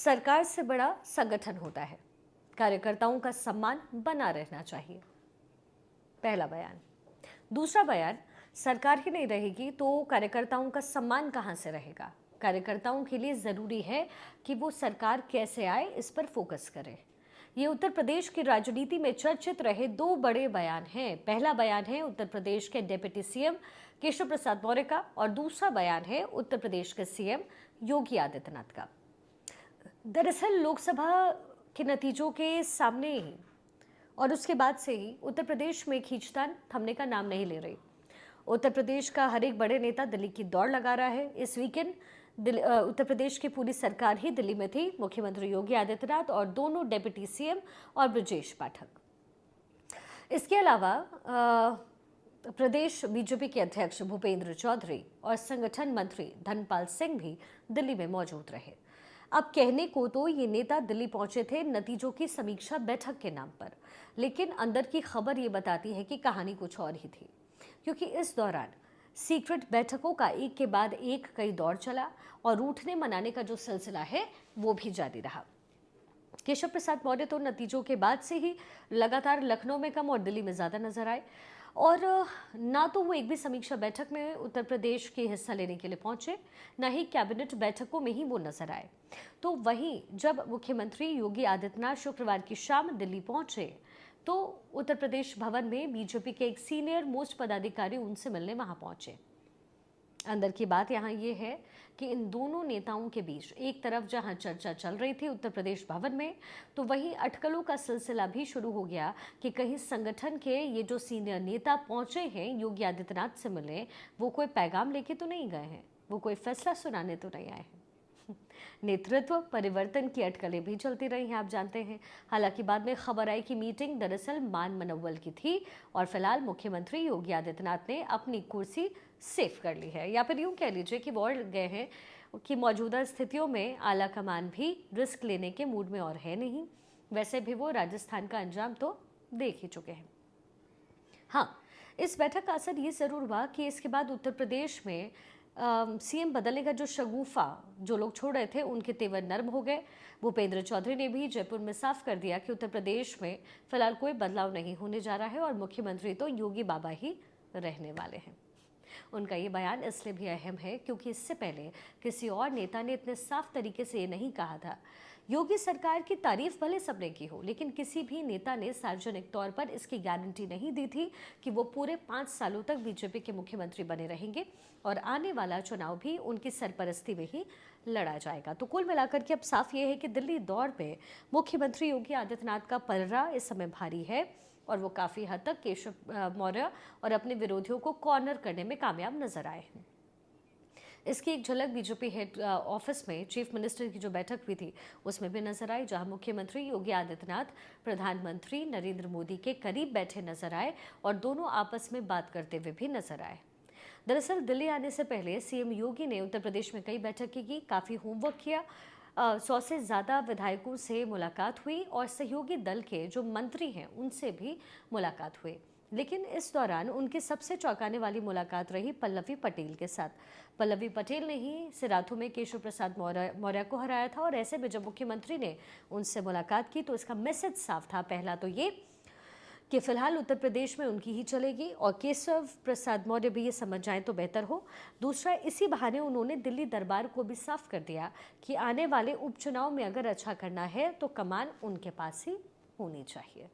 सरकार से बड़ा संगठन होता है, कार्यकर्ताओं का सम्मान बना रहना चाहिए। पहला बयान। दूसरा बयान, सरकार ही नहीं रहेगी तो कार्यकर्ताओं का सम्मान कहां से रहेगा। कार्यकर्ताओं के लिए जरूरी है कि वो सरकार कैसे आए इस पर फोकस करें। ये उत्तर प्रदेश की राजनीति में चर्चित रहे दो बड़े बयान हैं। पहला बयान है उत्तर प्रदेश के डिप्टी सीएम केशव प्रसाद मौर्य का और दूसरा बयान है उत्तर प्रदेश के सीएम योगी आदित्यनाथ का। दरअसल लोकसभा के नतीजों के सामने ही और उसके बाद से ही उत्तर प्रदेश में खींचतान थमने का नाम नहीं ले रही। उत्तर प्रदेश का हर एक बड़े नेता दिल्ली की दौड़ लगा रहा है। इस वीकेंड उत्तर प्रदेश की पूरी सरकार ही दिल्ली में थी। मुख्यमंत्री योगी आदित्यनाथ और दोनों डिप्टी सीएम और ब्रजेश पाठक। इसके अलावा प्रदेश बीजेपी के अध्यक्ष भूपेंद्र चौधरी और संगठन मंत्री धनपाल सिंह भी दिल्ली में मौजूद रहे। अब कहने को तो ये नेता दिल्ली पहुंचे थे नतीजों की समीक्षा बैठक के नाम पर, लेकिन अंदर की खबर ये बताती है कि कहानी कुछ और ही थी, क्योंकि इस दौरान सीक्रेट बैठकों का एक के बाद एक कई दौर चला और रूठने मनाने का जो सिलसिला है वो भी जारी रहा। केशव प्रसाद मौर्य तो नतीजों के बाद से ही लगातार लखनऊ में कम और दिल्ली में ज्यादा नजर आए और ना तो वो एक भी समीक्षा बैठक में उत्तर प्रदेश के हिस्सा लेने के लिए पहुंचे, ना ही कैबिनेट बैठकों में ही वो नजर आए। तो वहीं जब मुख्यमंत्री योगी आदित्यनाथ शुक्रवार की शाम दिल्ली पहुंचे तो उत्तर प्रदेश भवन में बीजेपी के एक सीनियर मोस्ट पदाधिकारी उनसे मिलने वहां पहुंचे। अंदर की बात यहाँ ये है कि इन दोनों नेताओं के बीच एक तरफ जहां चर्चा चल रही थी उत्तर प्रदेश भवन में, तो वहीं अटकलों का सिलसिला भी शुरू हो गया कि कहीं संगठन के ये जो सीनियर नेता पहुंचे हैं योगी आदित्यनाथ से मिलने, वो कोई पैगाम लेके तो नहीं गए हैं, वो कोई फैसला सुनाने तो नहीं आए हैं। नेतृत्व परिवर्तन की अटकलें भी चलती रही हैं, आप जानते हैं। हालांकि बाद में खबर आई कि मीटिंग दरअसल मान मनोवल की थी और फिलहाल मुख्यमंत्री योगी आदित्यनाथ ने अपनी कुर्सी सेफ कर ली है, या फिर यूं कह लीजिए कि बोल गए हैं कि मौजूदा स्थितियों में आला कमान भी रिस्क लेने के मूड में और है नहीं। वैसे भी वो राजस्थान का अंजाम तो देख ही चुके हैं। हाँ, इस बैठक का असर ये जरूर हुआ कि इसके बाद उत्तर प्रदेश में सीएम बदलने का जो शगुफा जो लोग छोड़ रहे थे उनके तेवर नर्म हो गए। भूपेंद्र चौधरी ने भी जयपुर में साफ कर दिया कि उत्तर प्रदेश में फिलहाल कोई बदलाव नहीं होने जा रहा है और मुख्यमंत्री तो योगी बाबा ही रहने वाले हैं। उनका ये बयान इसलिए भी अहम है क्योंकि इससे पहले किसी और नेता ने इतने साफ तरीके से ये नहीं कहा था। योगी सरकार की तारीफ भले सबने की हो, लेकिन किसी भी नेता ने सार्वजनिक तौर पर इसकी गारंटी नहीं दी थी कि वो पूरे 5 सालों तक बीजेपी के मुख्यमंत्री बने रहेंगे और आने वाला चुनाव भी उनकी सरपरस्ती में ही लड़ा जाएगा। तो कुल मिलाकर के अब साफ ये है कि दिल्ली दौर में मुख्यमंत्री योगी आदित्यनाथ का पलड़ा इस समय भारी है और वो काफी हद तक केशव मौर्य और अपने विरोधियों को कॉर्नर करने में कामयाब नजर आए हैं। इसकी एक झलक बीजेपी हेड ऑफिस में चीफ मिनिस्टर की जो बैठक हुई थी उसमें भी नजर आई, जहां मुख्यमंत्री योगी आदित्यनाथ प्रधानमंत्री नरेंद्र मोदी के करीब बैठे नजर आए और दोनों आपस में बात करते हुए भी नजर आए। दरअसल दिल्ली आने से पहले सीएम योगी ने उत्तर प्रदेश में कई बैठकें की, काफी होमवर्क किया। 100 से ज़्यादा विधायकों से मुलाकात हुई और सहयोगी दल के जो मंत्री हैं उनसे भी मुलाकात हुई। लेकिन इस दौरान उनकी सबसे चौंकाने वाली मुलाकात रही पल्लवी पटेल के साथ। पल्लवी पटेल ने ही सिराथू में केशव प्रसाद मौर्य को हराया था और ऐसे में जब मुख्यमंत्री ने उनसे मुलाकात की तो इसका मैसेज साफ था। पहला तो ये कि फिलहाल उत्तर प्रदेश में उनकी ही चलेगी और केशव प्रसाद मौर्य भी ये समझ जाएं तो बेहतर हो। दूसरा, इसी बहाने उन्होंने दिल्ली दरबार को भी साफ कर दिया कि आने वाले उपचुनाव में अगर अच्छा करना है तो कमान उनके पास ही होनी चाहिए।